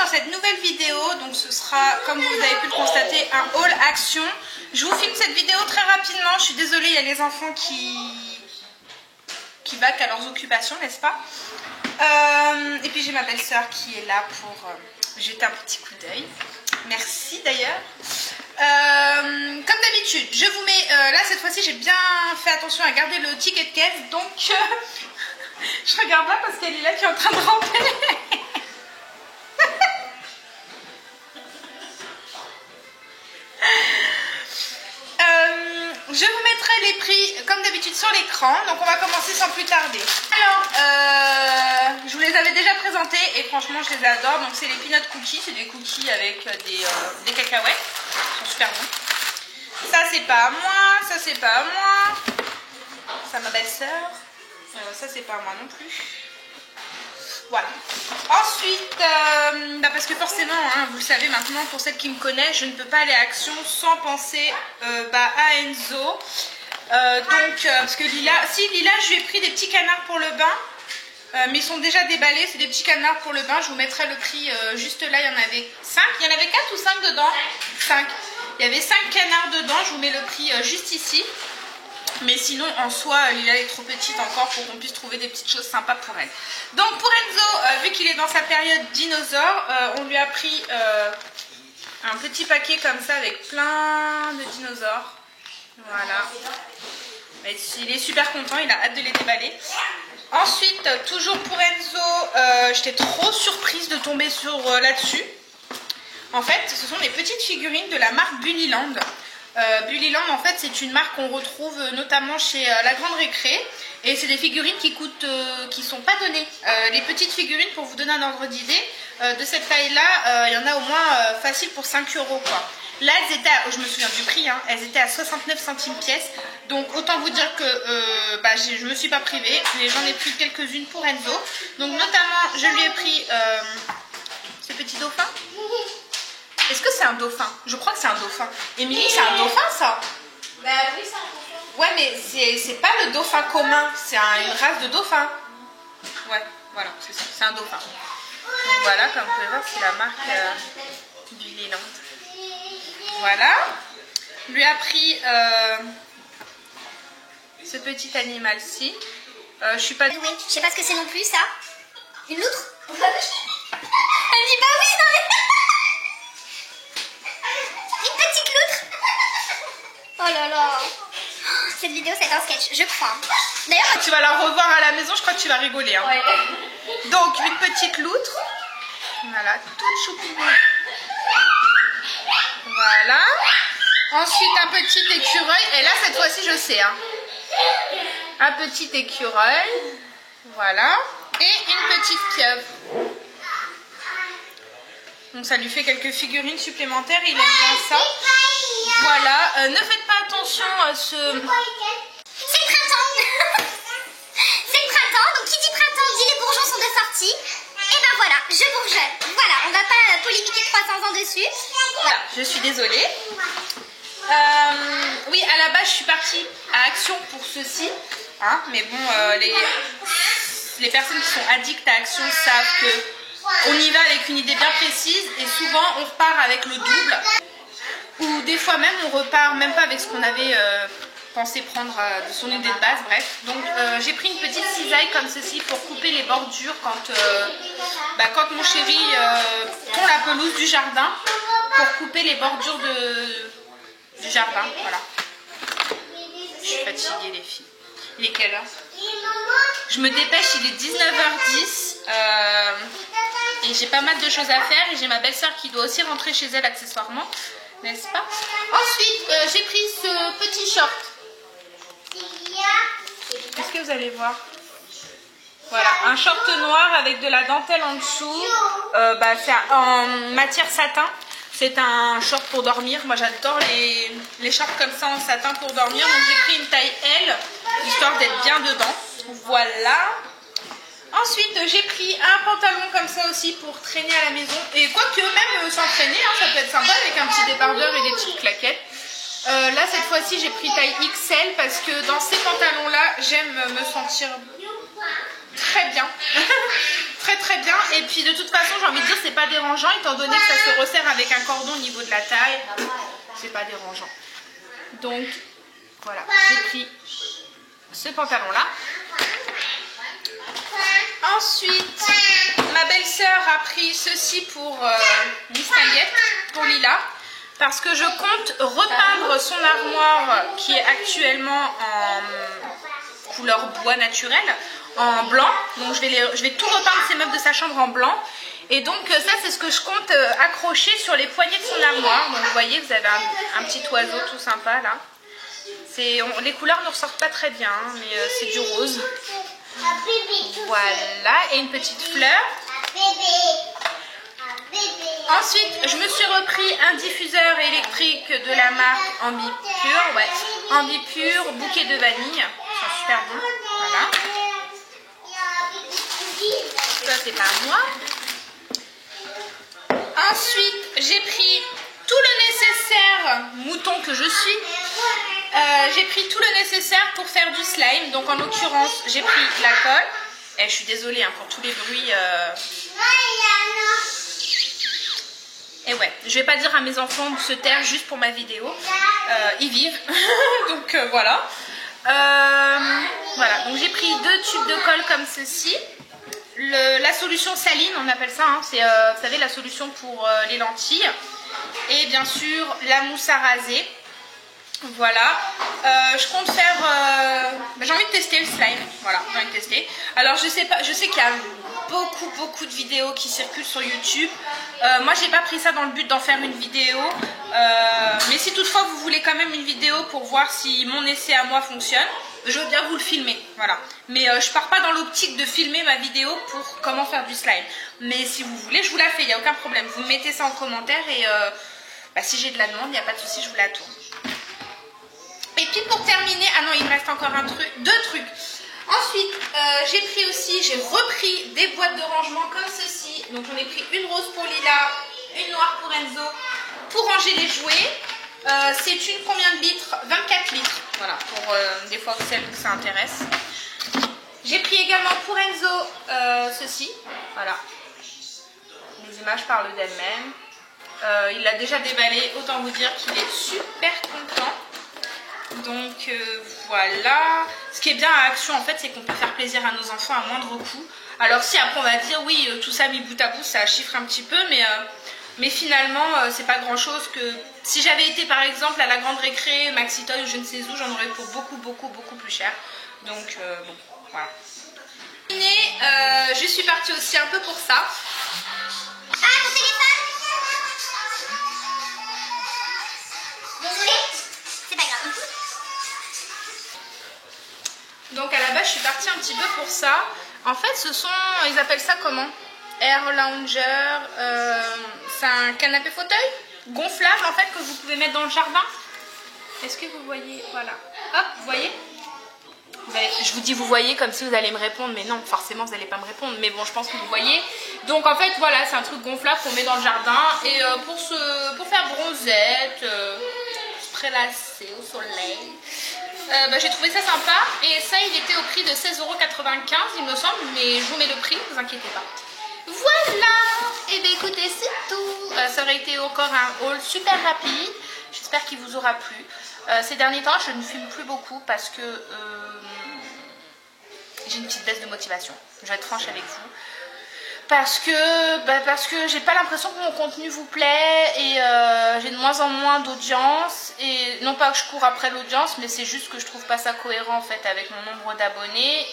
dans cette nouvelle vidéo. Donc ce sera, comme vous avez pu le constater, un haul action. Je vous filme cette vidéo très rapidement. Je suis désolée, il y a les enfants qui vaquent à leurs occupations, n'est-ce pas? Et puis j'ai ma belle-sœur qui est là pour jeter un petit coup d'œil. Merci d'ailleurs. Comme d'habitude, je vous mets... là cette fois-ci j'ai bien fait attention à garder le ticket de caisse. Donc je regarde là parce qu'elle est là qui est en train de ramper. Je vous mettrai les prix comme d'habitude sur l'écran. Donc on va commencer sans plus tarder. Alors, je vous les avais déjà présentés et franchement je les adore. Donc c'est les peanut cookies, c'est des cookies avec des cacahuètes. Ils sont super bons. Ça c'est pas à moi, ça c'est pas à moi. Ça ma belle-sœur. Ça c'est pas à moi non plus. Voilà. Ensuite, parce que forcément, hein, vous le savez maintenant, pour celles qui me connaissent, je ne peux pas aller à Action sans penser à Enzo. Parce que Lila, Lila, je lui ai pris des petits canards pour le bain, mais ils sont déjà déballés, c'est des petits canards pour le bain. Je vous mettrai le prix juste là, il y en avait 5. Il y en avait 4 ou 5 dedans? 5. Il y avait 5 canards dedans, je vous mets le prix juste ici. Mais sinon, en soi, Lila est trop petite encore pour qu'on puisse trouver des petites choses sympas pour elle. Donc pour Enzo, vu qu'il est dans sa période dinosaure, on lui a pris un petit paquet comme ça avec plein de dinosaures. Voilà. Il est super content, il a hâte de les déballer. Ensuite, toujours pour Enzo, j'étais trop surprise de tomber sur là-dessus. En fait, ce sont des petites figurines de la marque Bullyland. Bullyland, en fait, c'est une marque qu'on retrouve notamment chez La Grande Récré. Et c'est des figurines qui coûtent, qui sont pas données. Les petites figurines, pour vous donner un ordre d'idée, de cette taille-là, il y en a au moins facile pour 5 €, quoi. Là, elles étaient à, je me souviens du prix, hein, elles étaient à 69 centimes pièce. Donc, autant vous dire que je me suis pas privée. Mais j'en ai pris quelques-unes pour Enzo. Donc, notamment, je lui ai pris ce petit dauphin. Est-ce que c'est un dauphin? Je crois que c'est un dauphin. Émilie, c'est un dauphin, ça? Bah oui, c'est un dauphin. Ouais, mais c'est pas le dauphin commun. C'est une race de dauphin. Ouais, voilà, c'est ça. C'est un dauphin. Donc voilà, comme vous pouvez voir, c'est la marque Bullyland. Voilà. Lui a pris ce petit animal-ci. Je suis pas... Oui, je sais pas ce que c'est non plus, ça. Une loutre? Elle dit bah oui, non mais... Une petite loutre. Oh là là. Cette vidéo c'est un sketch, je crois. D'ailleurs, tu vas la revoir à la maison, je crois que tu vas rigoler. Hein. Ouais. Donc une petite loutre. Voilà, toute choupinée. Voilà. Ensuite un petit écureuil. Et là cette fois-ci je sais. Hein. Un petit écureuil. Voilà. Et une petite pieuvre. Donc ça lui fait quelques figurines supplémentaires, il aime bien ça. Voilà, ne faites pas attention à ce... C'est le printemps. C'est le printemps, donc qui dit printemps dit les bourgeons sont de sortie. Et ben voilà, je bourgeonne. Voilà, on va pas polémiquer 300 ans dessus. Voilà, je suis désolée. Oui, à la base je suis partie à Action pour ceci. Hein, mais bon, les personnes qui sont addictes à Action savent que on y va avec une idée bien précise et souvent on repart avec le double. Ou des fois même on repart même pas avec ce qu'on avait pensé prendre de son idée de base, bref. Donc j'ai pris une petite cisaille comme ceci pour couper les bordures quand mon chéri tond la pelouse du jardin, pour couper les bordures du jardin, voilà. Je suis fatiguée les filles. Il est quelle heure? Je me dépêche, il est 19h10 et j'ai pas mal de choses à faire et j'ai ma belle-sœur qui doit aussi rentrer chez elle accessoirement, n'est-ce pas? Ensuite, j'ai pris ce petit short. Est-ce que vous allez voir? Voilà, un short noir avec de la dentelle en dessous. C'est en matière satin. C'est un short pour dormir. Moi j'adore les shorts comme ça en satin pour dormir. Donc j'ai pris une taille L, histoire d'être bien dedans. Voilà. Ensuite j'ai pris un pantalon comme ça aussi pour traîner à la maison. Et quoique même sans traîner, hein, ça peut être sympa avec un petit débardeur et des petites claquettes. Là cette fois-ci j'ai pris taille XL parce que dans ces pantalons là j'aime me sentir très bien. très très bien. Et puis de toute façon, j'ai envie de dire, c'est pas dérangeant étant donné que ça se resserre avec un cordon au niveau de la taille. C'est pas dérangeant. Donc voilà, j'ai pris ce pantalon là. Ensuite, ma belle-sœur a pris ceci pour distinguette, pour Lila, parce que je compte repeindre son armoire qui est actuellement en couleur bois naturel, en blanc. Donc je vais tout repeindre ses meubles de sa chambre en blanc. Et donc ça c'est ce que je compte accrocher sur les poignées de son armoire. Donc vous voyez, vous avez un petit oiseau tout sympa là. Les couleurs ne ressortent pas très bien, hein, mais c'est du rose. Voilà, et une petite fleur. Ensuite, je me suis repris un diffuseur électrique de la marque Ambipure. Ouais, Ambipure, bouquet de vanille. C'est super bon. Voilà. Ça, c'est pas moi. Ensuite, j'ai pris tout le nécessaire, mouton que je suis. J'ai pris tout le nécessaire pour faire du slime. Donc en l'occurrence, j'ai pris la colle. Et je suis désolée hein, pour tous les bruits. Et ouais, je vais pas dire à mes enfants de se taire juste pour ma vidéo. Ils vivent. Donc voilà. Voilà, donc j'ai pris 2 tubes de colle comme ceci. La solution saline, on appelle ça. Hein, c'est, vous savez, la solution pour les lentilles. Et bien sûr, la mousse à raser. Voilà, je compte faire, j'ai envie de tester le slime, voilà, j'ai envie de tester. Alors je sais qu'il y a beaucoup de vidéos qui circulent sur YouTube. Moi j'ai pas pris ça dans le but d'en faire une vidéo, mais si toutefois vous voulez quand même une vidéo pour voir si mon essai à moi fonctionne, je veux bien vous le filmer, voilà. Mais je pars pas dans l'optique de filmer ma vidéo pour comment faire du slime. Mais si vous voulez, je vous la fais, il n'y a aucun problème. Vous mettez ça en commentaire et si j'ai de la demande, il n'y a pas de souci, je vous la tourne. Et puis pour terminer, ah non, il me reste encore 2 trucs. Ensuite, j'ai repris des boîtes de rangement comme ceci. Donc j'en ai pris une rose pour Lila, une noire pour Enzo, pour ranger les jouets. C'est une combien de litres? 24 litres. Voilà, pour des fois celles que ça intéresse. J'ai pris également pour Enzo ceci. Voilà. Les images parlent d'elles-mêmes. Il l'a déjà déballé, autant vous dire qu'il est super content. Donc voilà, ce qui est bien à Action en fait, c'est qu'on peut faire plaisir à nos enfants à moindre coût. Alors si après on va dire oui, tout ça mis bout à bout, ça chiffre un petit peu, mais finalement c'est pas grand chose. Que si j'avais été par exemple à la grande récré, Maxi Toy ou je ne sais où, j'en aurais pour beaucoup plus cher. Donc bon, voilà. Je suis partie aussi un peu pour ça. Ah, ton téléphone? Désolée, c'est pas grave. Donc à la base je suis partie un petit peu pour ça. En fait ce sont, ils appellent ça comment? Air Lounger, c'est un canapé fauteuil gonflable en fait que vous pouvez mettre dans le jardin. Est-ce que vous voyez? Voilà. Hop, vous voyez? Je vous dis vous voyez comme si vous allez me répondre, mais non, forcément vous n'allez pas me répondre, mais bon je pense que vous voyez. Donc en fait voilà, c'est un truc gonflable qu'on met dans le jardin et pour faire bronzette, se prélasser au soleil. J'ai trouvé ça sympa et ça il était au prix de 16,95 € il me semble, mais je vous mets le prix, ne vous inquiétez pas. Voilà, et bien écoutez c'est tout. Ça aurait été encore un haul super rapide, j'espère qu'il vous aura plu. Ces derniers temps je ne filme plus beaucoup parce que j'ai une petite baisse de motivation, je vais être franche avec vous. Parce que j'ai pas l'impression que mon contenu vous plaît et j'ai de moins en moins d'audience. Et non pas que je cours après l'audience, mais c'est juste que je trouve pas ça cohérent en fait avec mon nombre d'abonnés.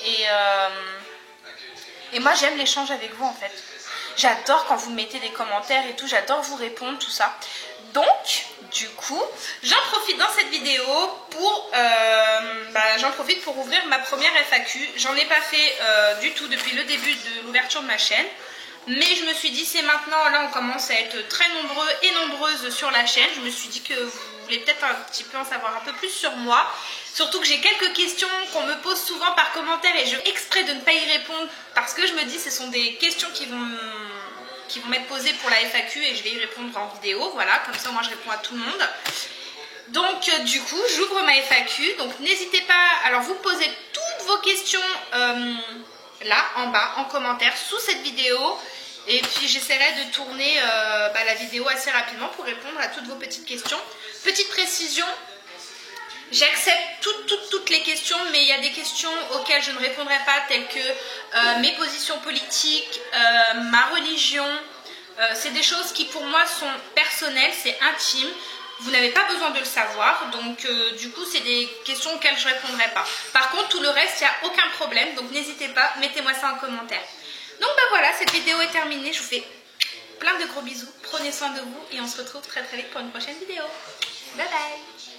Et moi j'aime l'échange avec vous en fait. J'adore quand vous mettez des commentaires et tout, j'adore vous répondre, tout ça. Donc, du coup, j'en profite dans cette vidéo pour ouvrir ma première FAQ. J'en ai pas fait du tout depuis le début de l'ouverture de ma chaîne. Mais je me suis dit, c'est maintenant, là on commence à être très nombreux et nombreuses sur la chaîne. Je me suis dit que vous voulez peut-être un petit peu en savoir un peu plus sur moi. Surtout que j'ai quelques questions qu'on me pose souvent par commentaire et je fais exprès de ne pas y répondre parce que je me dis ce sont des questions qui vont m'être posées pour la FAQ et je vais y répondre en vidéo. Voilà, comme ça moi je réponds à tout le monde. Donc du coup, j'ouvre ma FAQ. Donc n'hésitez pas, alors vous posez toutes vos questions là en bas en commentaire sous cette vidéo. Et puis j'essaierai de tourner la vidéo assez rapidement pour répondre à toutes vos petites questions. Petite précision, j'accepte toutes les questions, mais il y a des questions auxquelles je ne répondrai pas, telles que mes positions politiques, ma religion. C'est des choses qui pour moi sont personnelles, c'est intime. Vous n'avez pas besoin de le savoir, donc du coup c'est des questions auxquelles je ne répondrai pas. Par contre tout le reste, il n'y a aucun problème, donc n'hésitez pas, mettez-moi ça en commentaire. Donc voilà, cette vidéo est terminée, je vous fais plein de gros bisous, prenez soin de vous et on se retrouve très vite pour une prochaine vidéo. Bye bye.